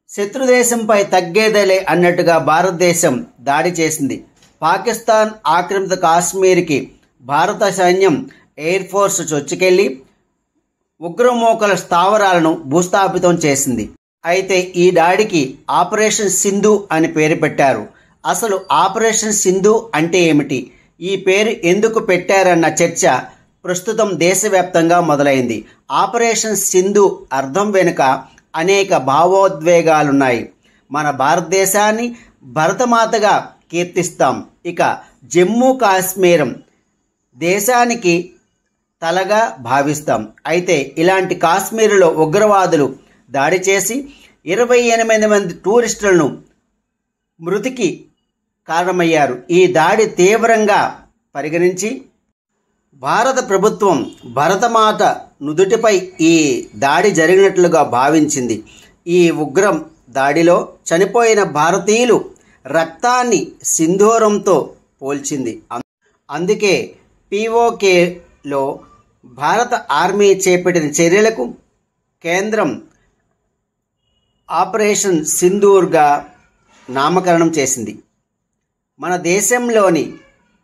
శత్రుదేశంపై తగ్గేదేలే అన్నట్టుగా భారతదేశం దాడి చేసింది. పాకిస్తాన్ ఆక్రమిత కాశ్మీర్కి భారత సైన్యం ఎయిర్ ఫోర్స్ చొచ్చుకెళ్లి ఉగ్రమూకల స్థావరాలను భూస్థాపితం చేసింది. అయితే ఈ దాడికి ఆపరేషన్ సింధు అని పేరు పెట్టారు. అసలు ఆపరేషన్ సింధు అంటే ఏమిటి, ఈ పేరు ఎందుకు పెట్టారన్న చర్చ ప్రస్తుతం దేశవ్యాప్తంగా మొదలైంది. ఆపరేషన్ సింధు అర్థం వెనుక అనేక భావోద్వేగాలున్నాయి. మన భారతదేశాన్ని భరతమాతగా కీర్తిస్తాం. ఇక జమ్మూ కాశ్మీరం దేశానికి తలగా భావిస్తాం. అయితే ఇలాంటి కాశ్మీరులో ఉగ్రవాదులు దాడి చేసి 28 మంది టూరిస్టులను మృతికి కారణమయ్యారు. ఈ దాడి తీవ్రంగా పరిగణించి భారత ప్రభుత్వం భరతమాత నుదుటిపై ఈ దాడి జరిగినట్లుగా భావించింది. ఈ ఉగ్రం దాడిలో చనిపోయిన భారతీయులు రక్తాన్ని సింధూరంతో పోల్చింది. అందుకే POKలో భారత ఆర్మీ చేపట్టిన చర్యలకు కేంద్రం ఆపరేషన్ సింధూర్గా నామకరణం చేసింది. మన దేశంలోని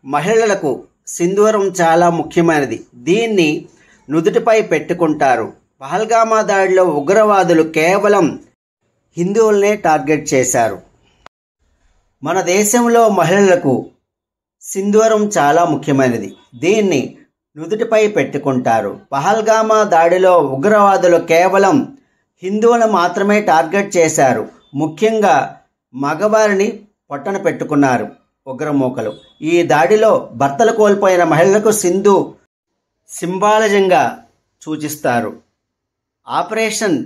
మహిళలకు సింధూరం చాలా ముఖ్యమైనది. దీన్ని నుదుటిపై పెట్టుకుంటారు. పహల్గామా దాడిలో ఉగ్రవాదులు కేవలం హిందువులనే టార్గెట్ చేశారు. మన దేశంలో మహిళలకు సింధూరం చాలా ముఖ్యమైనది. దీన్ని నుదుటిపై పెట్టుకుంటారు. పహల్గామా దాడిలో ఉగ్రవాదులు కేవలం హిందువులను మాత్రమే టార్గెట్ చేశారు. ముఖ్యంగా మగవారిని పొట్టన పెట్టుకున్నారు ఉగ్రమూకలు. ఈ దాడిలో భర్తలు కోల్పోయిన మహిళలకు సింధు సింబాలజంగా సూచిస్తారు. ఆపరేషన్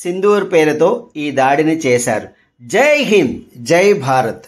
సింధూర్ పేరుతో ఈ దాడిని చేశారు. జై హింద్, జై భారత్.